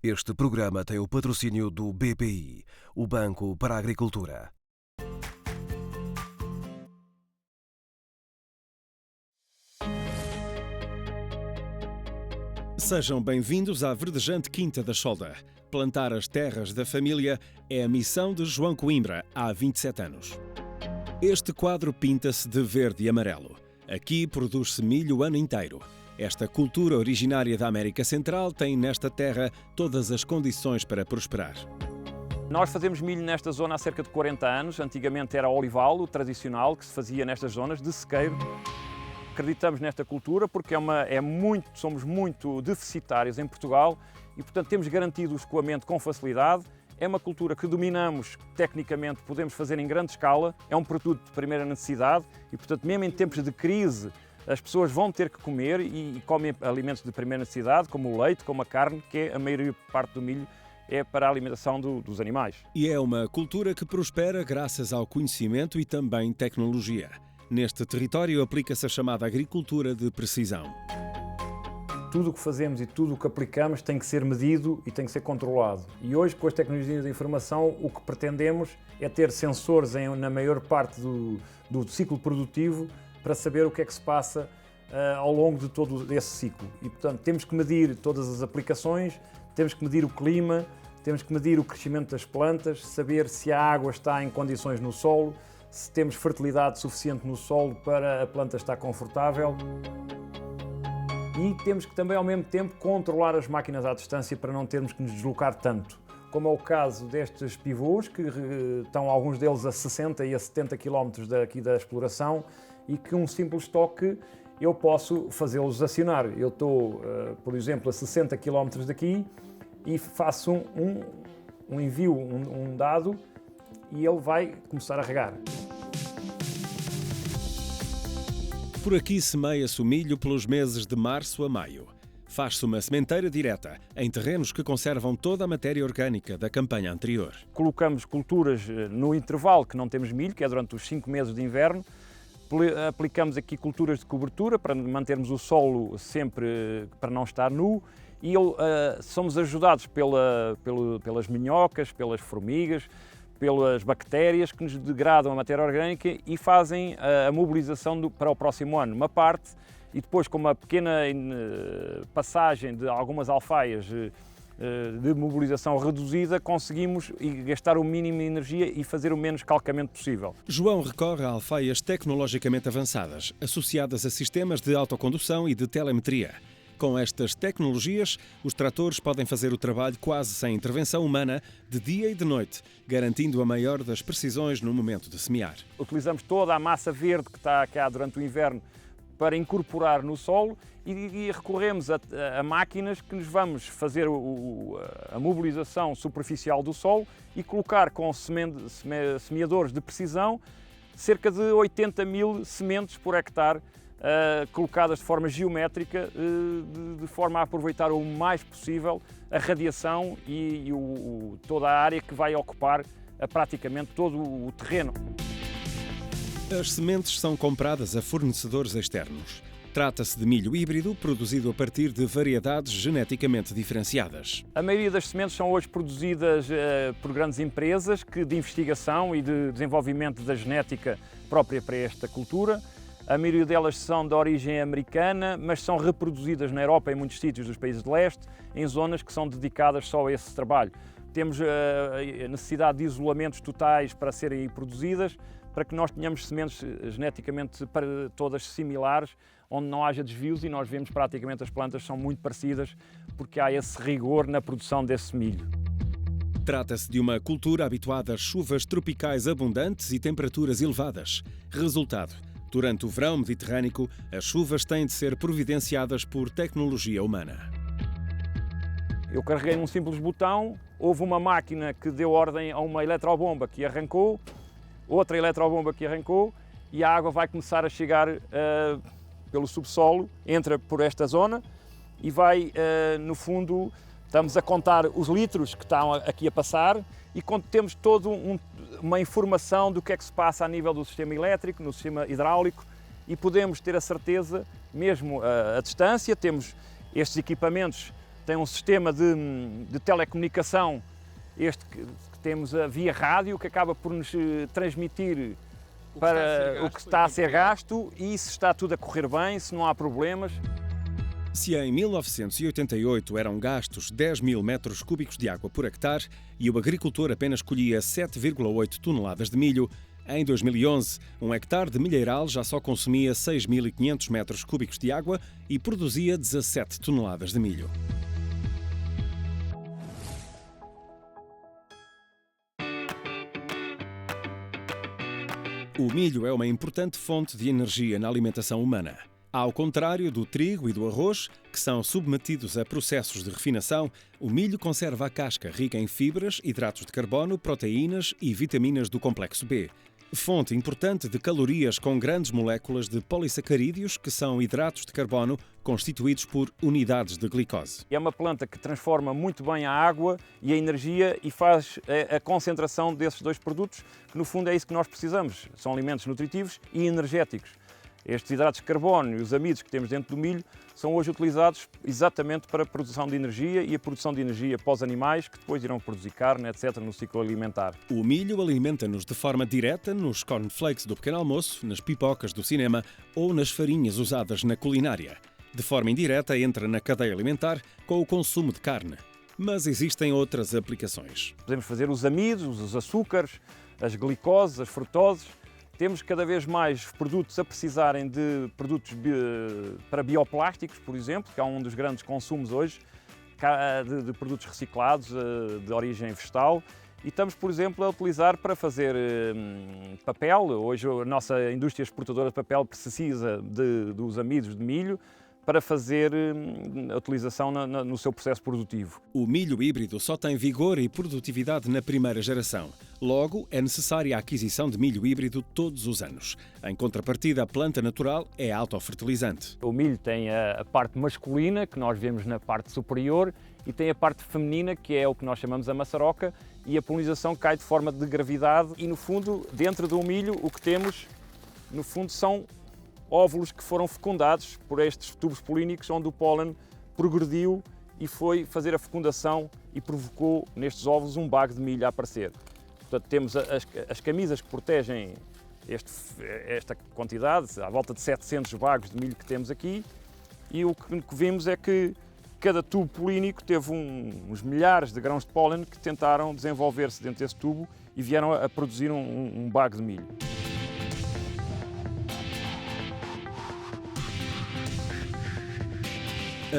Este programa tem o patrocínio do BPI, o Banco para a Agricultura. Sejam bem-vindos à verdejante Quinta da Solda. Plantar as terras da família é a missão de João Coimbra há 27 anos. Este quadro pinta-se de verde e amarelo. Aqui produz-se milho o ano inteiro. Esta cultura originária da América Central tem nesta terra todas as condições para prosperar. Nós fazemos milho nesta zona há cerca de 40 anos. Antigamente era olival, o tradicional, que se fazia nestas zonas de sequeiro. Acreditamos nesta cultura porque somos muito deficitários em Portugal e, portanto, temos garantido o escoamento com facilidade. É uma cultura que dominamos tecnicamente, podemos fazer em grande escala, é um produto de primeira necessidade e, portanto, mesmo em tempos de crise, as pessoas vão ter que comer e comem alimentos de primeira necessidade, como o leite, como a carne, que é a maior parte do milho é para a alimentação dos animais. E é uma cultura que prospera graças ao conhecimento e também tecnologia. Neste território aplica-se a chamada agricultura de precisão. Tudo o que fazemos e tudo o que aplicamos tem que ser medido e tem que ser controlado. E hoje, com as tecnologias da informação, o que pretendemos é ter sensores na maior parte do ciclo produtivo para saber o que é que se passa ao longo de todo esse ciclo. E, portanto, temos que medir todas as aplicações, temos que medir o clima, temos que medir o crescimento das plantas, saber se a água está em condições no solo, se temos fertilidade suficiente no solo para a planta estar confortável. E temos que também, ao mesmo tempo, controlar as máquinas à distância para não termos que nos deslocar tanto. Como é o caso destes pivôs, que estão alguns deles a 60 e a 70 km daqui da exploração e que um simples toque eu posso fazê-los acionar. Eu estou, por exemplo, a 60 km daqui e faço um envio, um dado, e ele vai começar a regar. Por aqui semeia-se o milho pelos meses de março a maio. Faz-se uma sementeira direta, em terrenos que conservam toda a matéria orgânica da campanha anterior. Colocamos culturas no intervalo que não temos milho, que é durante os 5 meses de inverno. Aplicamos aqui culturas de cobertura para mantermos o solo sempre para não estar nu e somos ajudados pelas minhocas, pelas formigas, pelas bactérias que nos degradam a matéria orgânica e fazem a mobilização para o próximo ano. Uma parte, e depois com uma pequena passagem de algumas alfaias de mobilização reduzida, conseguimos gastar o mínimo de energia e fazer o menos calcamento possível. João recorre a alfaias tecnologicamente avançadas, associadas a sistemas de autocondução e de telemetria. Com estas tecnologias, os tratores podem fazer o trabalho quase sem intervenção humana, de dia e de noite, garantindo a maior das precisões no momento de semear. Utilizamos toda a massa verde que está cá durante o inverno para incorporar no solo e recorremos a máquinas que nos vamos fazer a mobilização superficial do solo e colocar com semeadores de precisão cerca de 80 mil sementes por hectare, colocadas de forma geométrica, de forma a aproveitar o mais possível a radiação e toda a área que vai ocupar praticamente todo o terreno. As sementes são compradas a fornecedores externos. Trata-se de milho híbrido produzido a partir de variedades geneticamente diferenciadas. A maioria das sementes são hoje produzidas por grandes empresas de investigação e de desenvolvimento da genética própria para esta cultura. A maioria delas são de origem americana, mas são reproduzidas na Europa e em muitos sítios dos países de leste, em zonas que são dedicadas só a esse trabalho. Temos a necessidade de isolamentos totais para serem produzidas, para que nós tenhamos sementes geneticamente todas similares, onde não haja desvios, e nós vemos praticamente as plantas são muito parecidas, porque há esse rigor na produção desse milho. Trata-se de uma cultura habituada a chuvas tropicais abundantes e temperaturas elevadas. Resultado: durante o verão mediterrâneo, as chuvas têm de ser providenciadas por tecnologia humana. Eu carreguei num simples botão, houve uma máquina que deu ordem a uma eletrobomba que arrancou, outra eletrobomba que arrancou, e a água vai começar a chegar pelo subsolo, entra por esta zona e vai, no fundo, estamos a contar os litros que estão aqui a passar e temos toda uma informação do que é que se passa a nível do sistema elétrico, no sistema hidráulico, e podemos ter a certeza, mesmo à distância, temos estes equipamentos tem um sistema de telecomunicação, este que temos via rádio, que acaba por nos transmitir para o que está a ser gasto e se está tudo a correr bem, se não há problemas. Se em 1988 eram gastos 10.000 metros cúbicos de água por hectare e o agricultor apenas colhia 7,8 toneladas de milho, em 2011, um hectare de milheiral já só consumia 6.500 metros cúbicos de água e produzia 17 toneladas de milho. O milho é uma importante fonte de energia na alimentação humana. Ao contrário do trigo e do arroz, que são submetidos a processos de refinação, o milho conserva a casca rica em fibras, hidratos de carbono, proteínas e vitaminas do complexo B. Fonte importante de calorias com grandes moléculas de polissacarídeos, que são hidratos de carbono constituídos por unidades de glicose. É uma planta que transforma muito bem a água e a energia e faz a concentração desses dois produtos, que no fundo é isso que nós precisamos. São alimentos nutritivos e energéticos. Estes hidratos de carbono e os amidos que temos dentro do milho são hoje utilizados exatamente para a produção de energia e a produção de energia para os animais, que depois irão produzir carne, etc., no ciclo alimentar. O milho alimenta-nos de forma direta nos cornflakes do pequeno almoço, nas pipocas do cinema ou nas farinhas usadas na culinária. De forma indireta, entra na cadeia alimentar com o consumo de carne. Mas existem outras aplicações. Podemos fazer os amidos, os açúcares, as glicoses, as frutoses. Temos cada vez mais produtos a precisarem de produtos para bioplásticos, por exemplo, que é um dos grandes consumos hoje, de produtos reciclados de origem vegetal. E estamos, por exemplo, a utilizar para fazer papel. Hoje a nossa indústria exportadora de papel precisa dos amidos de milho para fazer a utilização no seu processo produtivo. O milho híbrido só tem vigor e produtividade na primeira geração. Logo, é necessária a aquisição de milho híbrido todos os anos. Em contrapartida, a planta natural é autofertilizante. O milho tem a parte masculina, que nós vemos na parte superior, e tem a parte feminina, que é o que nós chamamos a maçaroca, e a polinização cai de forma de gravidade. E, no fundo, dentro do milho, o que temos, no fundo, são óvulos que foram fecundados por estes tubos polínicos, onde o pólen progrediu e foi fazer a fecundação e provocou nestes óvulos um bago de milho a aparecer. Portanto, temos as camisas que protegem esta quantidade, à volta de 700 bagos de milho que temos aqui, e o que vimos é que cada tubo polínico teve uns milhares de grãos de pólen que tentaram desenvolver-se dentro desse tubo e vieram a produzir um bago de milho.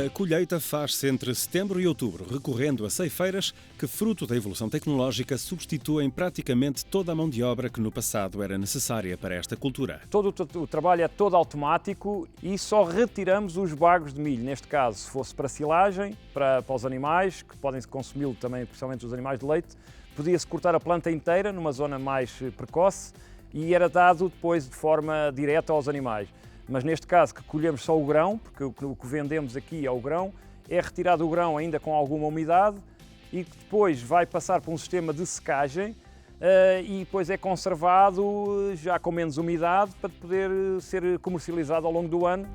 A colheita faz-se entre setembro e outubro, recorrendo a ceifeiras que, fruto da evolução tecnológica, substituem praticamente toda a mão de obra que no passado era necessária para esta cultura. Todo o trabalho é todo automático e só retiramos os bagos de milho. Neste caso, se fosse para silagem, para os animais, que podem consumi-lo também, principalmente os animais de leite, podia-se cortar a planta inteira numa zona mais precoce e era dado depois de forma direta aos animais. Mas neste caso que colhemos só o grão, porque o que vendemos aqui é o grão, é retirado o grão ainda com alguma umidade e que depois vai passar por um sistema de secagem e depois é conservado já com menos umidade para poder ser comercializado ao longo do ano.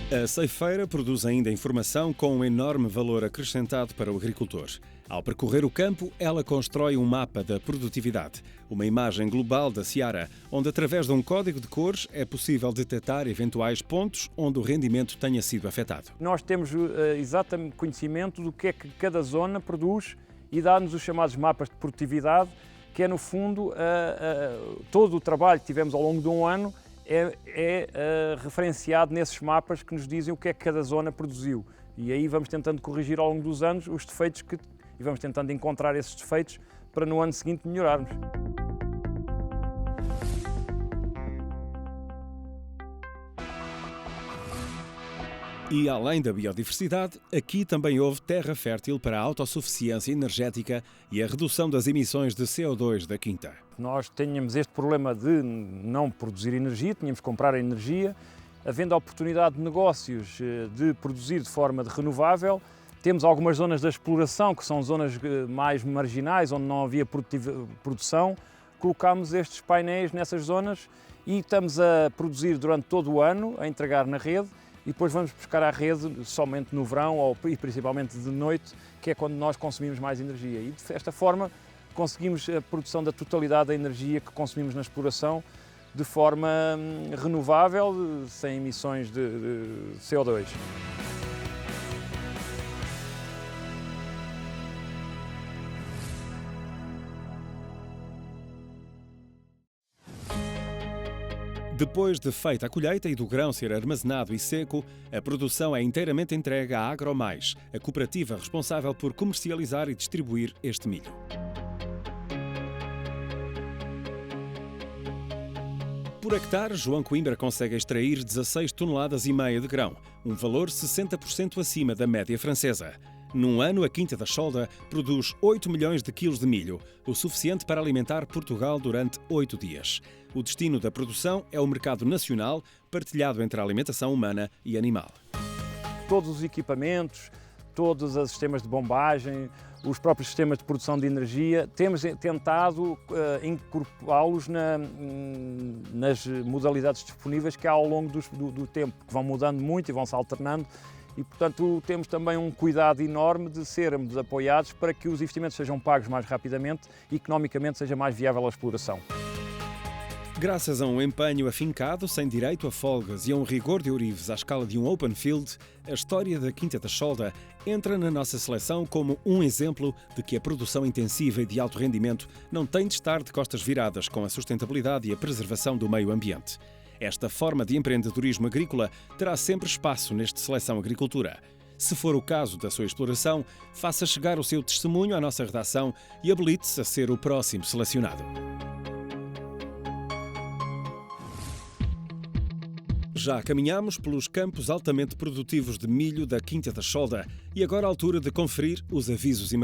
A ceifeira produz ainda informação com um enorme valor acrescentado para o agricultor. Ao percorrer o campo, ela constrói um mapa da produtividade, uma imagem global da seara, onde através de um código de cores é possível detectar eventuais pontos onde o rendimento tenha sido afetado. Nós temos exatamente conhecimento do que é que cada zona produz e dá-nos os chamados mapas de produtividade, que é no fundo todo o trabalho que tivemos ao longo de um ano é referenciado nesses mapas que nos dizem o que é que cada zona produziu. E aí vamos tentando corrigir ao longo dos anos os defeitos e vamos tentando encontrar esses defeitos para no ano seguinte melhorarmos. E além da biodiversidade, aqui também houve terra fértil para a autossuficiência energética e a redução das emissões de CO2 da quinta. Nós tínhamos este problema de não produzir energia, tínhamos que comprar a energia, havendo a oportunidade de negócios de produzir de forma renovável. Temos algumas zonas da exploração, que são zonas mais marginais, onde não havia produção. Colocámos estes painéis nessas zonas e estamos a produzir durante todo o ano, a entregar na rede, e depois vamos pescar à rede somente no verão e principalmente de noite, que é quando nós consumimos mais energia. E desta forma conseguimos a produção da totalidade da energia que consumimos na exploração de forma renovável, sem emissões de CO2. Depois de feita a colheita e do grão ser armazenado e seco, a produção é inteiramente entregue à AgroMais, a cooperativa responsável por comercializar e distribuir este milho. Por hectare, João Coimbra consegue extrair 16 toneladas e meia de grão, um valor 60% acima da média francesa. Num ano, a Quinta da Cholda produz 8 milhões de quilos de milho, o suficiente para alimentar Portugal durante 8 dias. O destino da produção é o mercado nacional, partilhado entre a alimentação humana e animal. Todos os equipamentos, todos os sistemas de bombagem, os próprios sistemas de produção de energia, temos tentado incorporá-los nas modalidades disponíveis que há ao longo do tempo, que vão mudando muito e vão-se alternando. E, portanto, temos também um cuidado enorme de sermos apoiados para que os investimentos sejam pagos mais rapidamente e, economicamente, seja mais viável a exploração. Graças a um empenho afincado, sem direito a folgas e a um rigor de ourives à escala de um open field, a história da Quinta da Cholda entra na nossa seleção como um exemplo de que a produção intensiva e de alto rendimento não tem de estar de costas viradas com a sustentabilidade e a preservação do meio ambiente. Esta forma de empreendedorismo agrícola terá sempre espaço neste Seleção Agricultura. Se for o caso da sua exploração, faça chegar o seu testemunho à nossa redação e habilite-se a ser o próximo selecionado. Já caminhamos pelos campos altamente produtivos de milho da Quinta da Cholda e agora a altura de conferir os avisos e